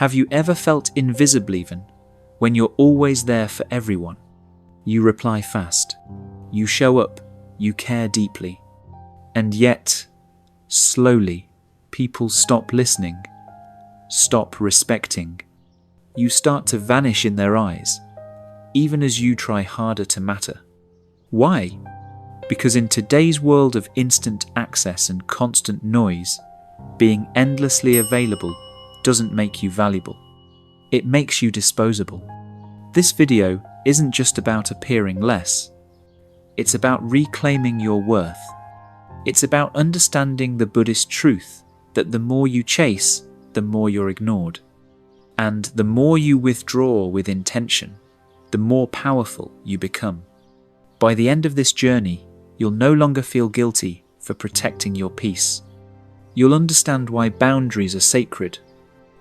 Have you ever felt invisible even when you're always there for everyone? You reply fast. You show up. You care deeply. And yet, slowly, people stop listening, stop respecting. You start to vanish in their eyes, even as you try harder to matter. Why? Because in today's world of instant access and constant noise, being endlessly available doesn't make you valuable. It makes you disposable. This video isn't just about appearing less. It's about reclaiming your worth. It's about understanding the Buddhist truth that the more you chase, the more you're ignored. And the more you withdraw with intention, the more powerful you become. By the end of this journey, you'll no longer feel guilty for protecting your peace. You'll understand why boundaries are sacred,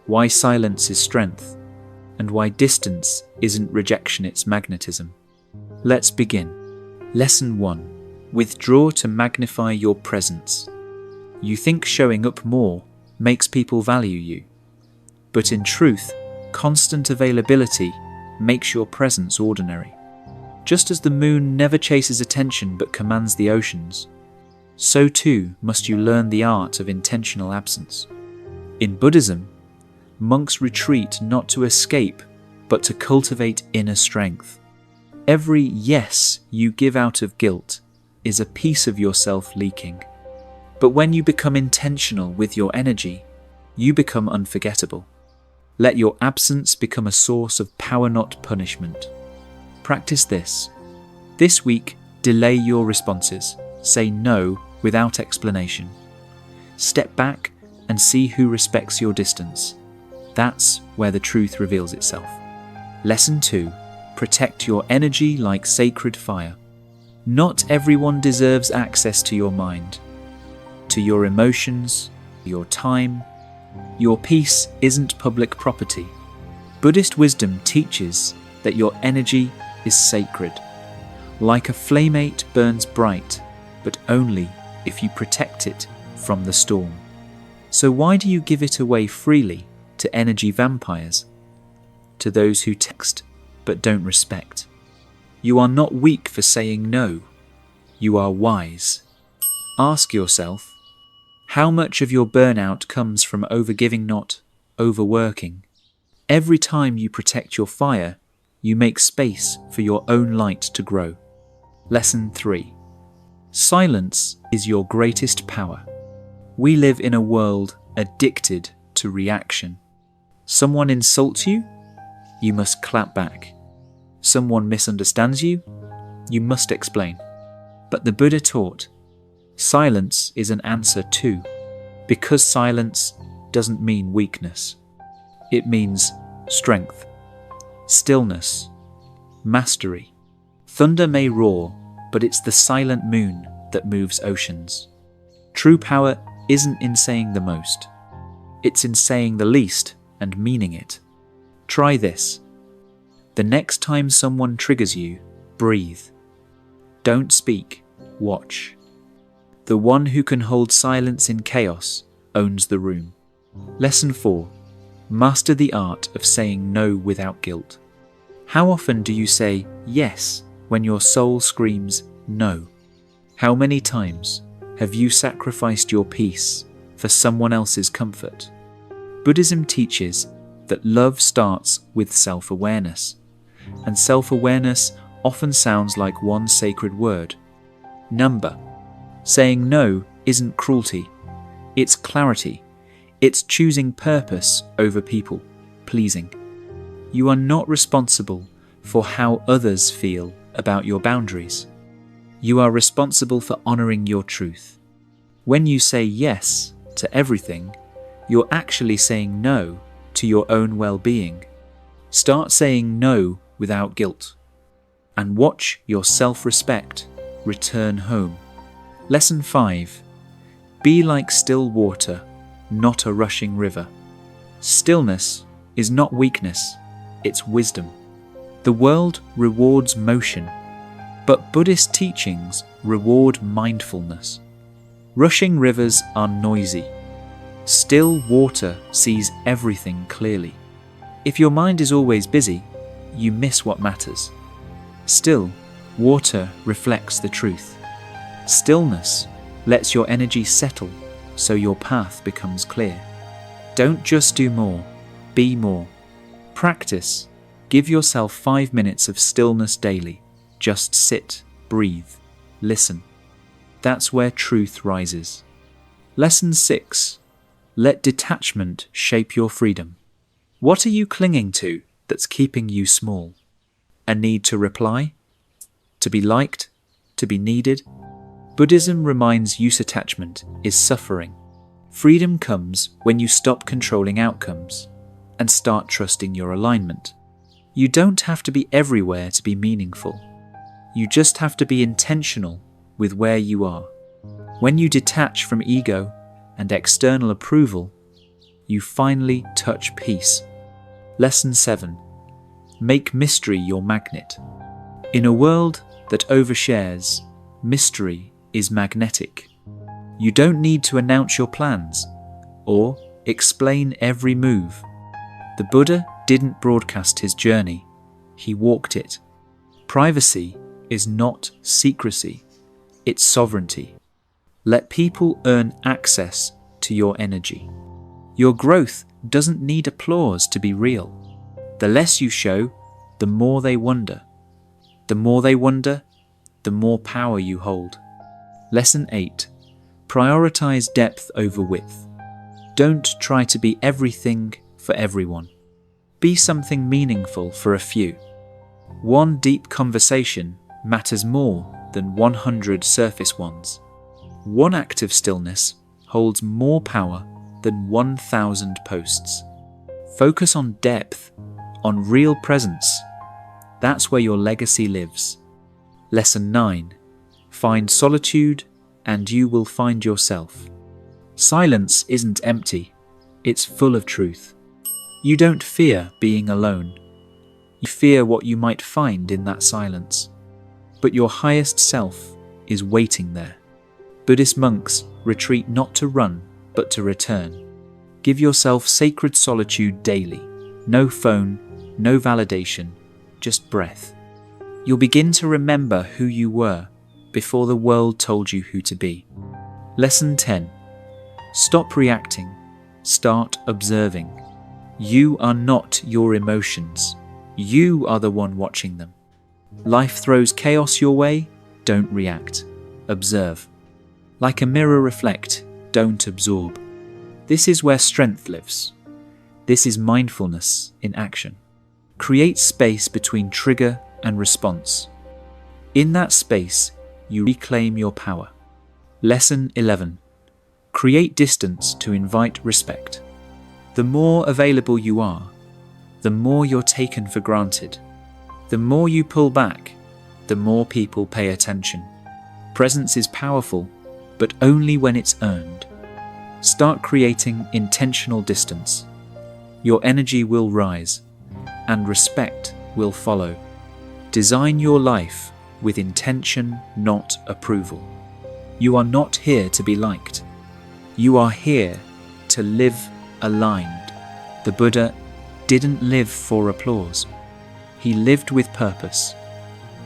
why silence is strength, and why distance isn't rejection, it's magnetism. Let's begin. Lesson 1. Withdraw to magnify your presence. You think showing up more makes people value you. But in truth, constant availability makes your presence ordinary. Just as the moon never chases attention but commands the oceans, so too must you learn the art of intentional absence. In Buddhism, monks retreat not to escape, but to cultivate inner strength. Every yes you give out of guilt is a piece of yourself leaking. But when you become intentional with your energy, you become unforgettable. Let your absence become a source of power, not punishment. Practice this. This week, delay your responses. Say no without explanation. Step back and see who respects your distance. That's where the truth reveals itself. Lesson 2. Protect your energy like sacred fire. Not everyone deserves access to your mind, to your emotions, your time. Your peace isn't public property. Buddhist wisdom teaches that your energy is sacred. Like a flameate burns bright, but only if you protect it from the storm. So why do you give it away freely to energy vampires? To those who text but don't respect? You are not weak for saying no. You are wise. Ask yourself, how much of your burnout comes from overgiving, not overworking? Every time you protect your fire, you make space for your own light to grow. Lesson 3. Silence is your greatest power. We live in a world addicted to reaction. Someone insults you, you must clap back. Someone misunderstands you, you must explain. But the Buddha taught, silence is an answer too, because silence doesn't mean weakness. It means strength, stillness, mastery. Thunder may roar, but it's the silent moon that moves oceans. True power isn't in saying the most. It's in saying the least and meaning it. Try this. The next time someone triggers you, breathe. Don't speak, watch. The one who can hold silence in chaos owns the room. Lesson 4. Master the art of saying no without guilt. How often do you say yes when your soul screams no? How many times have you sacrificed your peace for someone else's comfort? Buddhism teaches that love starts with self-awareness, and self-awareness often sounds like one sacred word: number. Saying no isn't cruelty, it's clarity. It's choosing purpose over people pleasing. You are not responsible for how others feel about your boundaries. You are responsible for honoring your truth. When you say yes to everything, you're actually saying no to your own well-being. Start saying no without guilt, and watch your self-respect return home. Lesson 5. Be like still water, not a rushing river. Stillness is not weakness, it's wisdom. The world rewards motion, but Buddhist teachings reward mindfulness. Rushing rivers are noisy. Still water sees everything clearly. If your mind is always busy, you miss what matters. Still, water reflects the truth. Stillness lets your energy settle so your path becomes clear. Don't just do more, be more. Practice. Give yourself 5 minutes of stillness daily. Just sit, breathe, listen. That's where truth rises. Lesson 6. Let detachment shape your freedom. What are you clinging to that's keeping you small? A need to reply? To be liked? To be needed? Buddhism reminds you attachment is suffering. Freedom comes when you stop controlling outcomes and start trusting your alignment. You don't have to be everywhere to be meaningful. You just have to be intentional with where you are. When you detach from ego and external approval, you finally touch peace. Lesson 7. Make mystery your magnet. In a world that overshares, mystery is magnetic. You don't need to announce your plans or explain every move. The Buddha didn't broadcast his journey, he walked it. Privacy is not secrecy, it's sovereignty. Let people earn access to your energy. Your growth doesn't need applause to be real. The less you show, the more they wonder. The more they wonder, the more power you hold. Lesson 8. Prioritize depth over width. Don't try to be everything for everyone. Be something meaningful for a few. One deep conversation matters more than 100 surface ones. One act of stillness holds more power than 1,000 posts. Focus on depth, on real presence. That's where your legacy lives. Lesson 9. Find solitude and you will find yourself. Silence isn't empty, it's full of truth. You don't fear being alone. You fear what you might find in that silence. But your highest self is waiting there. Buddhist monks retreat not to run, but to return. Give yourself sacred solitude daily. No phone, no validation, just breath. You'll begin to remember who you were before the world told you who to be. Lesson 10. Stop reacting. Start observing. You are not your emotions. You are the one watching them. Life throws chaos your way. Don't react. Observe. Like a mirror, reflect. Don't absorb. This is where strength lives. This is mindfulness in action. Create space between trigger and response. In that space, you reclaim your power. Lesson 11. Create distance to invite respect. The more available you are, the more you're taken for granted. The more you pull back, the more people pay attention. Presence is powerful, but only when it's earned. Start creating intentional distance. Your energy will rise, and respect will follow. Design your life with intention, not approval. You are not here to be liked. You are here to live aligned. The Buddha didn't live for applause. He lived with purpose.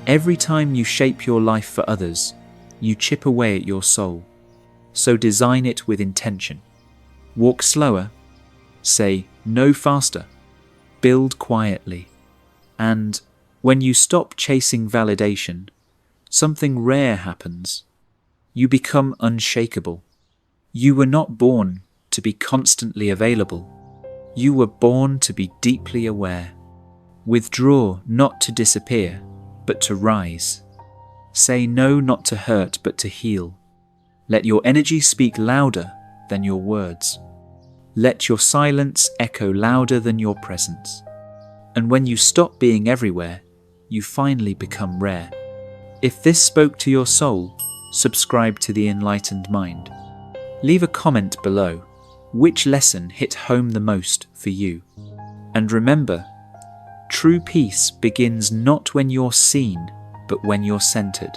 Every time you shape your life for others, you chip away at your soul. So design it with intention. Walk slower. Say no faster. Build quietly. And when you stop chasing validation, something rare happens. You become unshakable. You were not born to be constantly available. You were born to be deeply aware. Withdraw not to disappear, but to rise. Say no not to hurt, but to heal. Let your energy speak louder than your words. Let your silence echo louder than your presence. And when you stop being everywhere, you finally become rare. If this spoke to your soul, subscribe to the Enlightened Mind. Leave a comment below. Which lesson hit home the most for you? And remember, true peace begins not when you're seen, but when you're centered.